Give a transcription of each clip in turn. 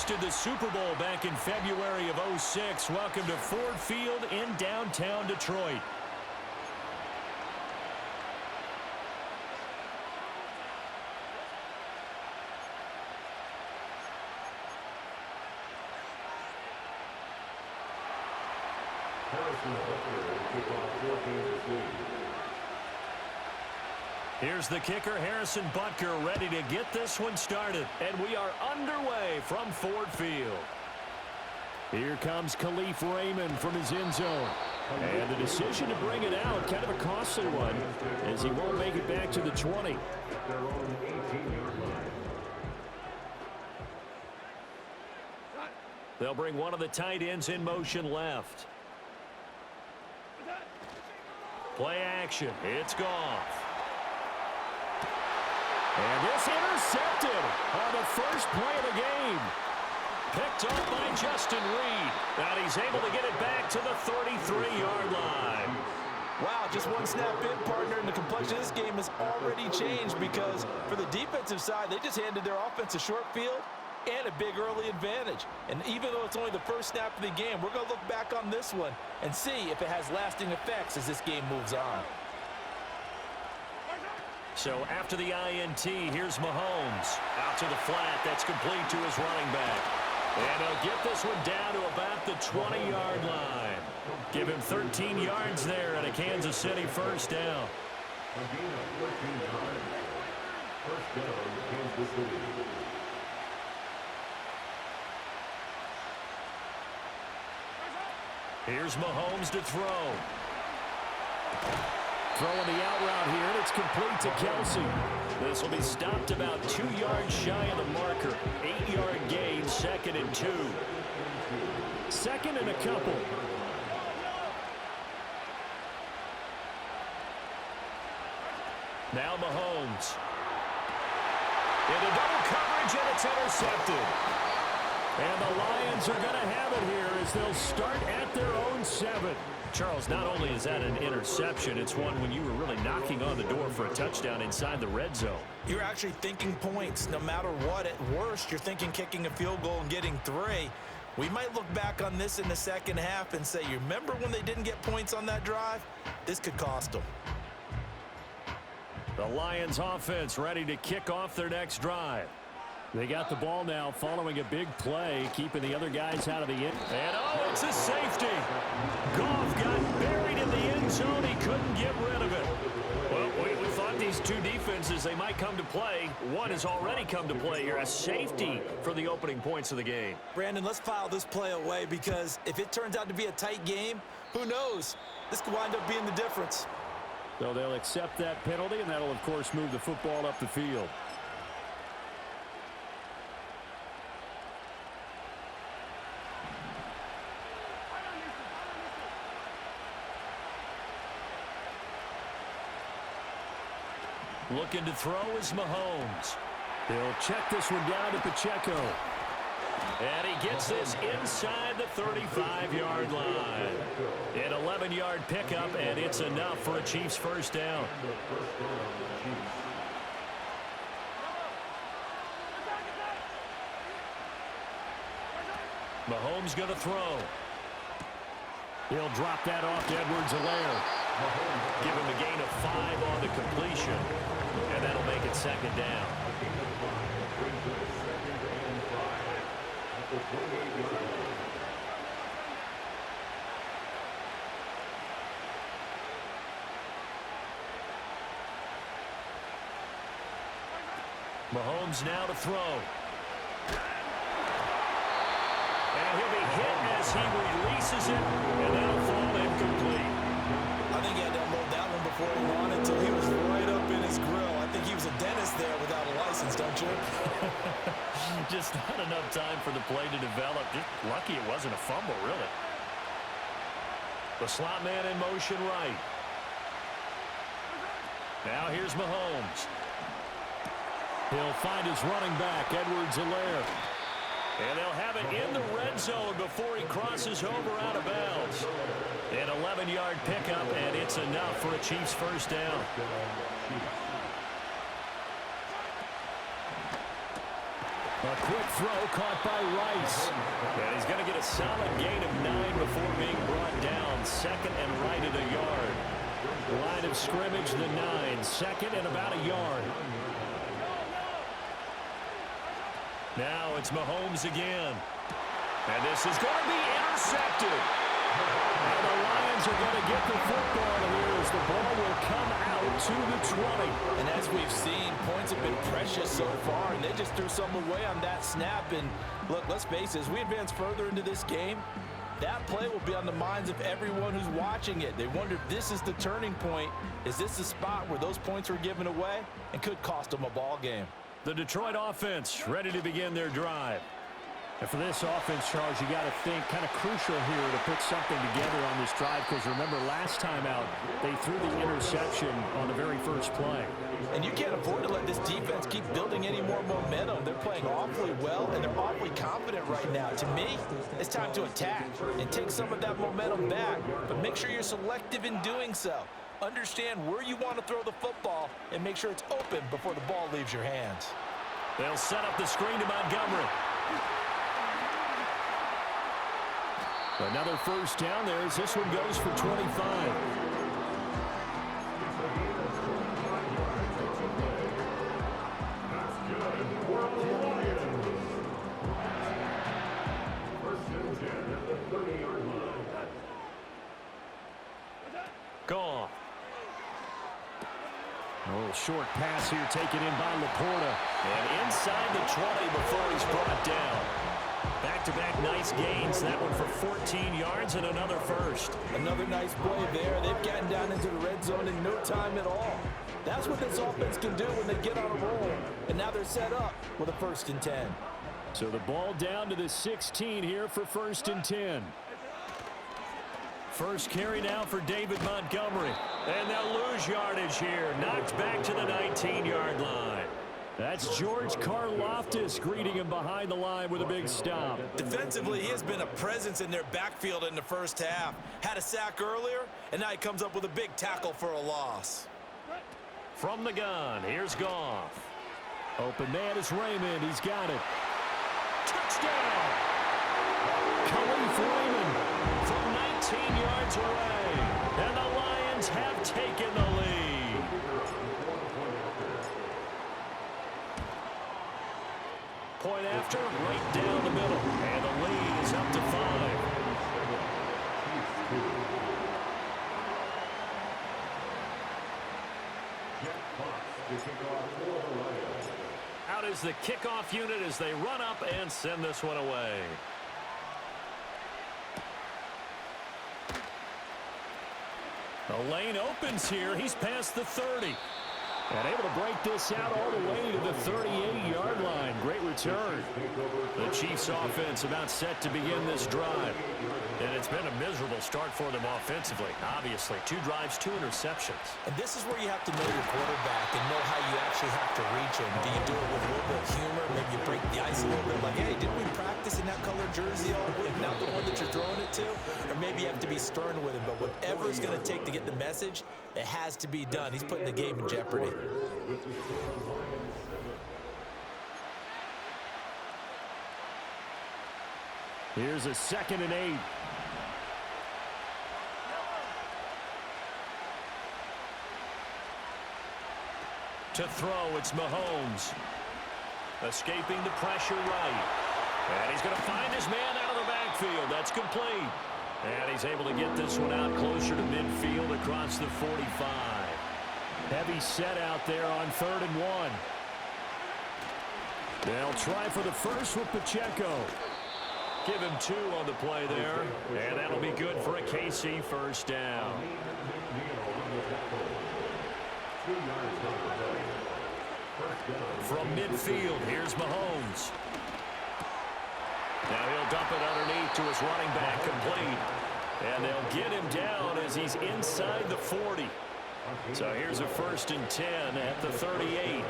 hosted the Super Bowl back in February of '06. Welcome to Ford Field in downtown Detroit. Here's the kicker, Harrison Butker, ready to get this one started. And we are underway from Ford Field. Here comes Khalif Raymond from his end zone. And the decision to bring it out, kind of a costly one, as he won't make it back to the 20. They'll bring one of the tight ends in motion left. Play action. It's Goff. And this intercepted on the first play of the game. Picked up by Justin Reed. And he's able to get it back to the 33-yard line. Wow, just one snap in, partner, and the complexion of this game has already changed because for the defensive side, they just handed their offense a short field and a big early advantage. And even though it's only the first snap of the game, we're going to look back on this one and see if it has lasting effects as this game moves on. So after the INT, here's Mahomes. Out to the flat. That's complete to his running back. And he'll get this one down to about the 20-yard line. Give him 13 yards there and a Kansas City first down. First down, Kansas City. Here's Mahomes to throw. Throwing the out route here, and it's complete to Kelsey. This will be stopped about 2 yards shy of the marker. 8-yard gain, 2nd and 2. 2nd and a couple. Now Mahomes. Into double coverage, and it's intercepted. And the Lions are going to have it here as they'll start at their own 7. Charles, not only is that an interception, it's one when you were really knocking on the door for a touchdown inside the red zone. You're actually thinking points. No matter what, at worst, you're thinking kicking a field goal and getting 3. We might look back on this in the second half and say, you remember when they didn't get points on that drive? This could cost them. The Lions offense ready to kick off their next drive. They got the ball now following a big play, keeping the other guys out of the end. And, oh, it's a safety. Goff got buried in the end zone. He couldn't get rid of it. Well, we thought these two defenses, they might come to play. One has already come to play here, a safety for the opening points of the game. Brandon, let's file this play away because if it turns out to be a tight game, who knows? This could wind up being the difference. So they'll accept that penalty, and that'll, of course, move the football up the field. Looking to throw is Mahomes. He'll check this one down to Pacheco. And he gets this inside the 35-yard line. An 11-yard pickup, and it's enough for a Chiefs first down. Mahomes going to throw. He'll drop that off to Edwards-Helaire. Give him a gain of 5 on the completion, and that'll make it 2nd down. Mahomes now to throw. And he'll be hit as he releases it, and that'll fall incomplete. I think he had to unload that one before he wanted until he was right up in his grill. I think he was a dentist there without a license, don't you? Just not enough time for the play to develop. Just lucky it wasn't a fumble, really. The slot man in motion right. Now here's Mahomes. He'll find his running back, Edwards-Helaire. And they'll have it in the red zone before he crosses over out of bounds. An 11-yard pickup, and it's enough for a Chiefs first down. A quick throw caught by Wright. solid gain of 9 before being brought down. Second and right at a yard. Line of scrimmage, the 9. Second and about a yard. Now it's Mahomes again. And this is going to be intercepted. And the Lions are going to get the football here as the ball will come out to the 20. And as we've seen, points have been precious so far, and they just threw some away on that snap. And look, let's face it, as we advance further into this game, that play will be on the minds of everyone who's watching it. They wonder if this is the turning point. Is this the spot where those points were given away and could cost them a ball game? The Detroit offense ready to begin their drive. And for this offense, Charles, you got to think kind of crucial here to put something together on this drive, because remember last time out they threw the interception on the very first play. And you can't afford to let this defense keep building any more momentum. They're playing awfully well, and they're awfully confident right now. To me, it's time to attack and take some of that momentum back, but make sure you're selective in doing so. Understand where you want to throw the football and make sure it's open before the ball leaves your hands. They'll set up the screen to Montgomery. Another first down there as this one goes for 25. Gone. A little short pass here taken in by Laporta. And inside the 20 before he's brought down. Back-to-back nice gains. That one for 14 yards and another first. Another nice play there. They've gotten down into the red zone in no time at all. That's what this offense can do when they get on a roll. And now they're set up with a 1st and 10. So the ball down to the 16 here for 1st and 10. First carry now for David Montgomery. And they'll lose yardage here. Knocked back to the 19-yard line. That's George Karlaftis greeting him behind the line with a big stop. Defensively, he has been a presence in their backfield in the first half. Had a sack earlier, and now he comes up with a big tackle for a loss. From the gun, here's Goff. Open man is Raymond. He's got it. Touchdown! Khalif Raymond from 19 yards away. And the Lions have taken the lead. Point after, right down the middle. And the lead is up to 5. Out is the kickoff unit as they run up and send this one away. The lane opens here. He's past the 30. And able to break this out all the way to the 38-yard line. Great return. The Chiefs offense about set to begin this drive. And it's been a miserable start for them offensively. Obviously, 2 drives, 2 interceptions. And this is where you have to know your quarterback and know how you actually have to reach him. Do you do it with a little bit of humor? Maybe you break the ice a little bit like, hey, didn't we practice in that color jersey all week? Not the one that you're throwing it to? Or maybe you have to be stern with him. But whatever it's going to take to get the message, it has to be done. He's putting the game in jeopardy. Here's a 2nd and 8. To throw, it's Mahomes. Escaping the pressure right. And he's going to find his man out of the backfield. That's complete. And he's able to get this one out closer to midfield across the 45. Heavy set out there on 3rd and 1. They'll try for the first with Pacheco. Give him 2 on the play there. And that'll be good for a KC first down. From midfield, here's Mahomes. Now he'll dump it underneath to his running back, complete. And they'll get him down as he's inside the 40. So here's a 1st and 10 at the 38.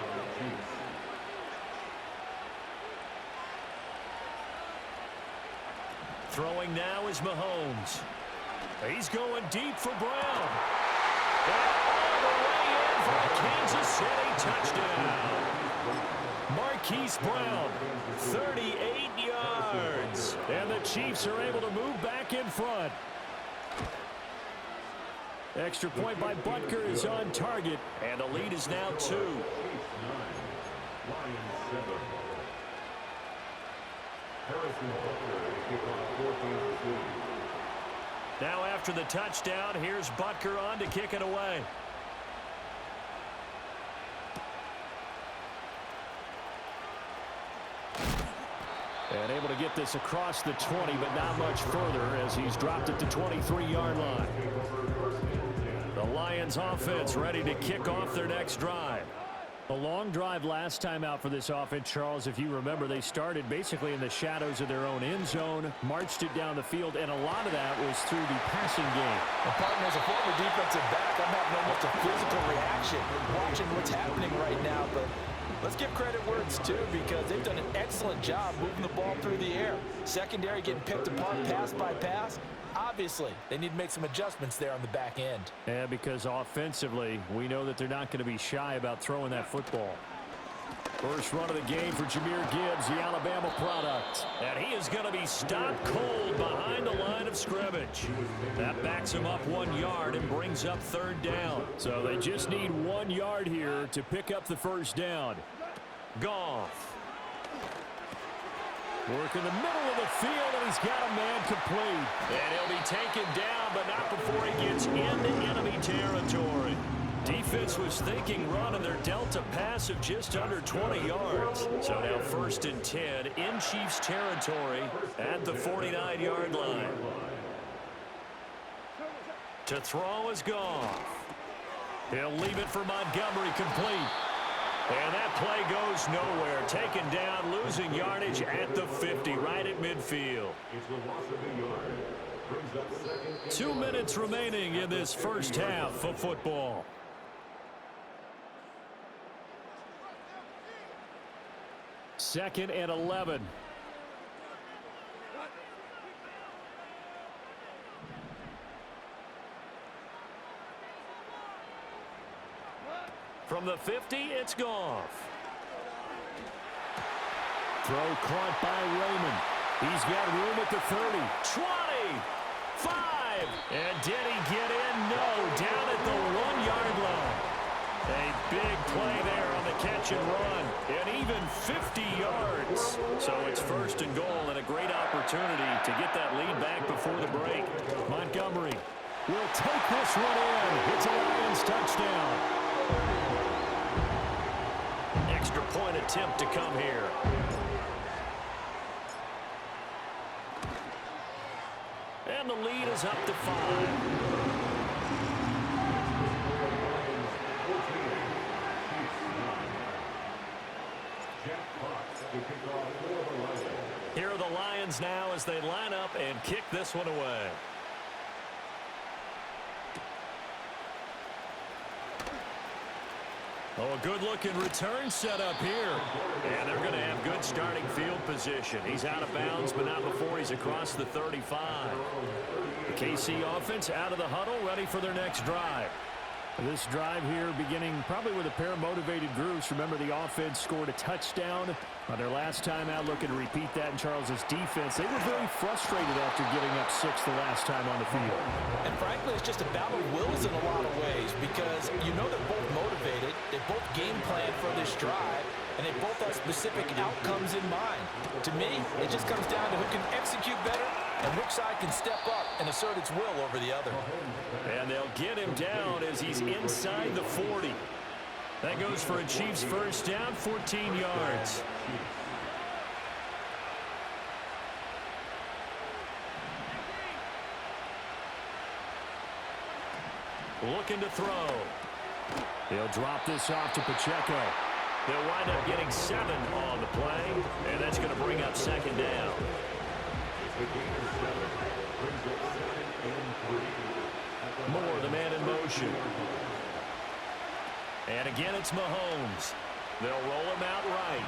Throwing now is Mahomes. He's going deep for Brown. And all the way in for a Kansas City touchdown. Marquise Brown, 38 yards. And the Chiefs are able to move back in front. Extra point by Butker is on target, and the lead is now 2. Now after the touchdown, here's Butker on to kick it away. And able to get this across the 20, but not much further as he's dropped it to 23-yard line. The Lions offense ready to kick off their next drive. A long drive last time out for this offense, Charles. If you remember, they started basically in the shadows of their own end zone, marched it down the field, and a lot of that was through the passing game. And partner, as a former defensive back, I'm having almost a physical reaction watching what's happening right now. But let's give credit where it's due because they've done an excellent job moving the ball through the air. Secondary getting picked apart pass by pass. Obviously, they need to make some adjustments there on the back end. Yeah, because offensively, we know that they're not going to be shy about throwing that football. First run of the game for Jahmyr Gibbs, the Alabama product. And he is going to be stopped cold behind the line of scrimmage. That backs him up 1 yard and brings up 3rd down. So they just need 1 yard here to pick up the first down. Goff. Work in the middle of the field, and he's got a man complete. And he'll be taken down, but not before he gets into enemy territory. Defense was thinking run, and they're dealt a pass of just under 20 yards. So now 1st and 10 in Chiefs territory at the 49-yard line. To throw is Goff. He'll leave it for Montgomery complete. And that play goes nowhere. Taken down, losing yardage at the 50, right at midfield. 2 minutes remaining in this first half of football. Second and 11. From the 50, it's Goff. Throw caught by Raymond. He's got room at the 30. 20. 5. And did he get in? No. Down at the 1-yard line. A big play there on the catch and run. And even 50 yards. So it's 1st and goal and a great opportunity to get that lead back before the break. Montgomery will take this one in. It's a Lions touchdown. Extra point attempt to come here. And the lead is up to 5. Here are the Lions now as they line up and kick this one away. Oh, a good-looking return set up here. And they're going to have good starting field position. He's out of bounds, but not before he's across the 35. The KC offense out of the huddle, ready for their next drive. This drive here beginning probably with a pair of motivated groups. Remember, the offense scored a touchdown on their last time out. Looking to repeat that in Charles's defense. They were very frustrated after giving up 6 the last time on the field. And frankly, it's just a battle of wills in a lot of ways because you know they're both motivated. They both game plan for this drive, and they both have specific outcomes in mind. To me, it just comes down to who can execute better and which side can step up and assert its will over the other. And they'll get him down as he's inside the 40. That goes for a Chiefs first down, 14 yards. Looking to throw. He'll drop this off to Pacheco. They'll wind up getting 7 on the play, and that's going to bring up 2nd down. Moore, the man in motion. And again, it's Mahomes. They'll roll him out right.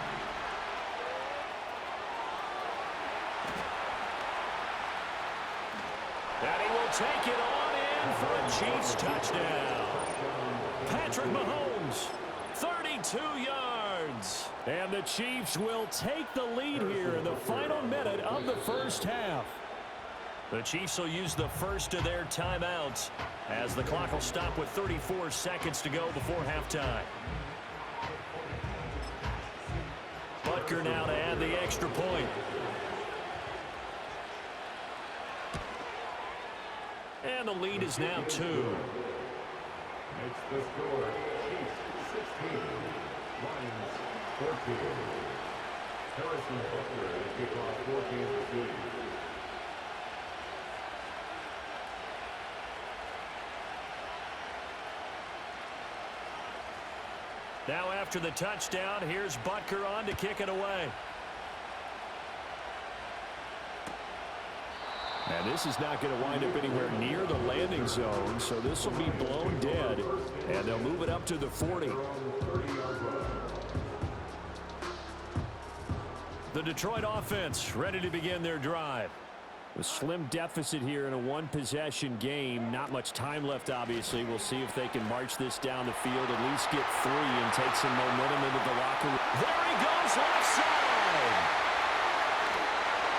And he will take it on in for a Chiefs touchdown. Patrick Mahomes, 32 yards. yards. And the Chiefs will take the lead here in the final minute of the first half. The Chiefs will use the first of their timeouts as the clock will stop with 34 seconds to go before halftime. Butker now to add the extra point. And the lead is now 2. Makes the score Chiefs 16, Lions 14. Harrison Butler to kick off for Kansas City. Now after the touchdown, here's Butker on to kick it away. And this is not going to wind up anywhere near the landing zone, so this will be blown dead, and they'll move it up to the 40. The Detroit offense ready to begin their drive. A slim deficit here in a one-possession game. Not much time left, obviously. We'll see if they can march this down the field, at least get 3 and take some momentum into the locker room. There he goes, left side.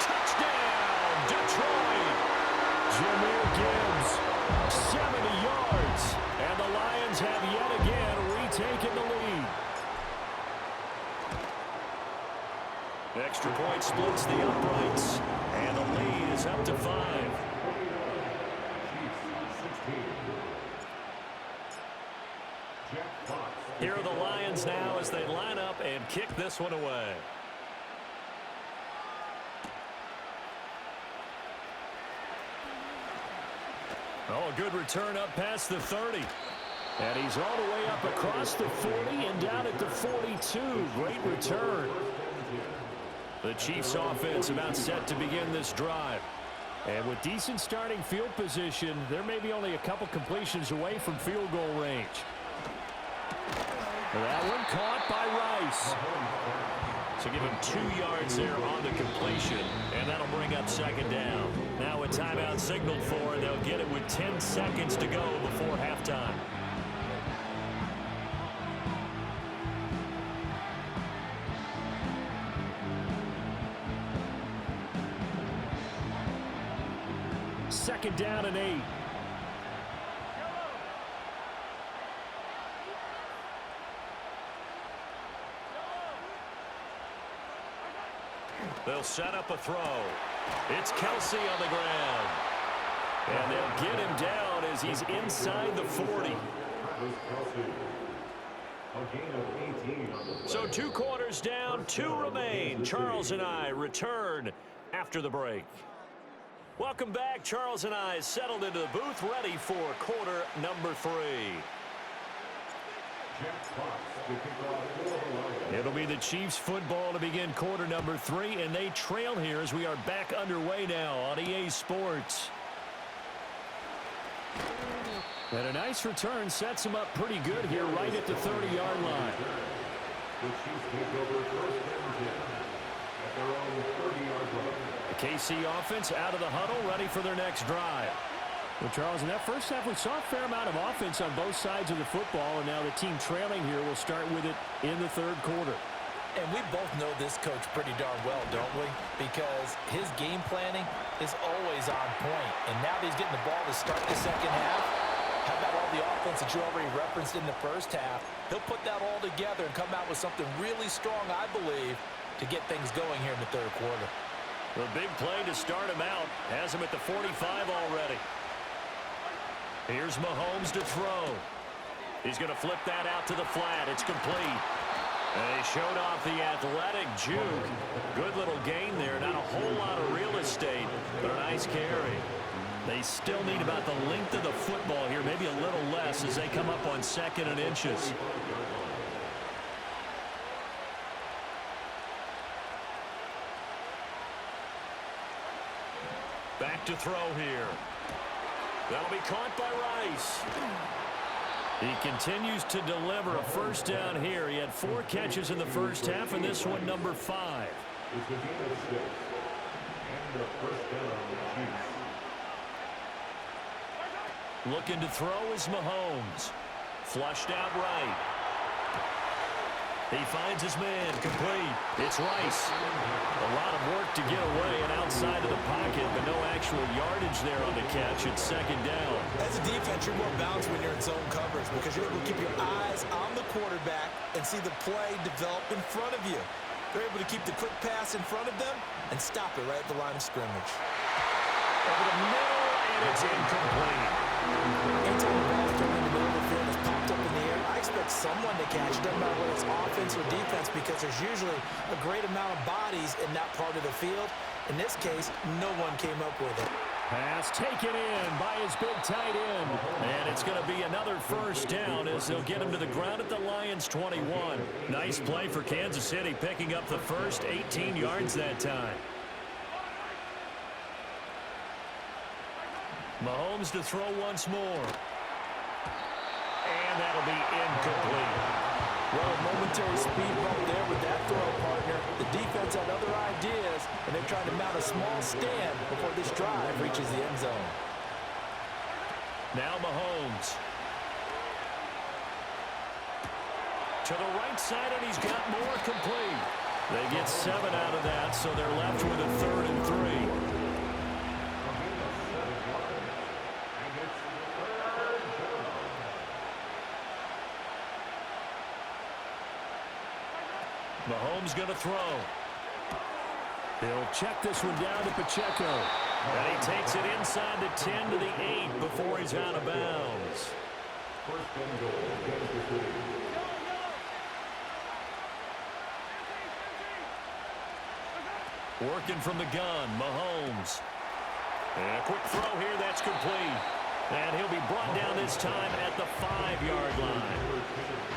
Touchdown, Detroit. Jahmyr Gibbs, 70 yards. And the Lions have yet again retaken the lead. Extra point splits the uprights. And the lead is up to 5. Here are the Lions now as they line up and kick this one away. Oh, a good return up past the 30. And he's all the way up across the 40 and down at the 42. Great return. The Chiefs offense about set to begin this drive. And with decent starting field position, they're maybe only a couple completions away from field goal range. That one caught by Rice. So give him 2 yards there on the completion, and that'll bring up second down. Now a timeout signaled for, and they'll get it with 10 seconds to go before halftime. Second down and 8. They'll set up a throw. It's Kelsey on the ground. And they'll get him down as he's inside the 40. So 2 quarters down, 2 remain. Charles and I return after the break. Welcome back. Charles and I settled into the booth ready for quarter number 3. It'll be the Chiefs football to begin quarter number 3, and they trail here as we are back underway now on EA Sports. And a nice return sets them up pretty good here right at the 30-yard line. The Chiefs take over first and 10 at their own 30-yard line. The KC offense out of the huddle, ready for their next drive. Well, Charles, in that first half, we saw a fair amount of offense on both sides of the football, and now the team trailing here will start with it in the third quarter. And we both know this coach pretty darn well, don't we? Because his game planning is always on point. And now that he's getting the ball to start the second half, how about all the offense that you already referenced in the first half? He'll put that all together and come out with something really strong, I believe, to get things going here in the third quarter. The big play to start him out has him at the 45 already. Here's Mahomes to throw. He's going to flip that out to the flat. It's complete. And he showed off the athletic juke. Good little gain there. Not a whole lot of real estate, but a nice carry. They still need about the length of the football here, maybe a little less as they come up on 2nd and inches. Back to throw here. That'll be caught by Rice. He continues to deliver a first down here. He had 4 catches in the first half, and this one number 5. It's a gain of 6. And a first down on the Chiefs. Looking to throw is Mahomes. Flushed out right. He finds his man, complete. It's Rice. A lot of work to get away and outside of the pocket, but no actual yardage there on the catch. It's second down. As a defense, you're more balanced when you're in zone coverage because you're able to keep your eyes on the quarterback and see the play develop in front of you. They're able to keep the quick pass in front of them and stop it right at the line of scrimmage. Over the middle, and it's incomplete. Anytime the ball's thrown in the middle of the field is popped up in the air, I expect someone to catch it, doesn't matter whether it's offense or defense, because there's usually a great amount of bodies in that part of the field. In this case, no one came up with it. Pass taken in by his big tight end. And it's going to be another first down as they'll get him to the ground at the Lions' 21. Nice play for Kansas City, picking up the first 18 yards that time. Mahomes to throw once more. And that'll be incomplete. Well, a momentary speed bump there with that throw, partner. The defense had other ideas, and they're trying to mount a small stand before this drive reaches the end zone. Now Mahomes. To the right side, and he's got more, complete. They get 7 out of that, so they're left with a 3rd and 3. Mahomes going to throw. He'll check this one down to Pacheco. And he takes it inside the 10 to the 8 before he's out of bounds. First and goal, Kansas City. Working from the gun, Mahomes. And a quick throw here, that's complete. And he'll be brought down this time at the 5-yard line.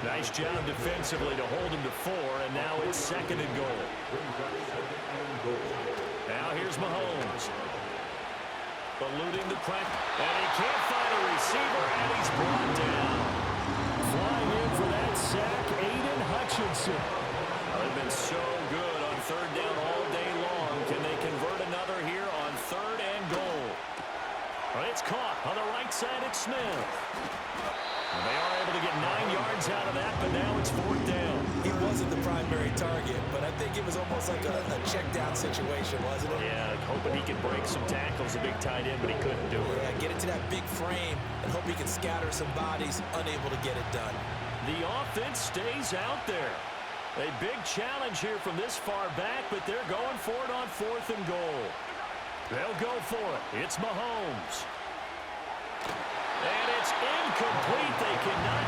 Nice job defensively to hold him to 4, and now it's 2nd and goal. Now here's Mahomes. Eluding the pressure, and he can't find a receiver, and he's brought down. Flying in for that sack, Aiden Hutchinson. They've been so good on 3rd down all day long. Can they convert another here on 3rd and goal? Well, it's caught on the right side. It's Smith. They are able to get 9 yards out of that, but now it's 4th down. He wasn't the primary target, but I think it was almost like a check-down situation, wasn't it? Yeah, hoping he could break some tackles, a big tight end, but he couldn't do it. Yeah, get it to that big frame and hope he can scatter some bodies, unable to get it done. The offense stays out there. A big challenge here from this far back, but they're going for it on 4th and goal. They'll go for it. It's Mahomes. And it's incomplete. They cannot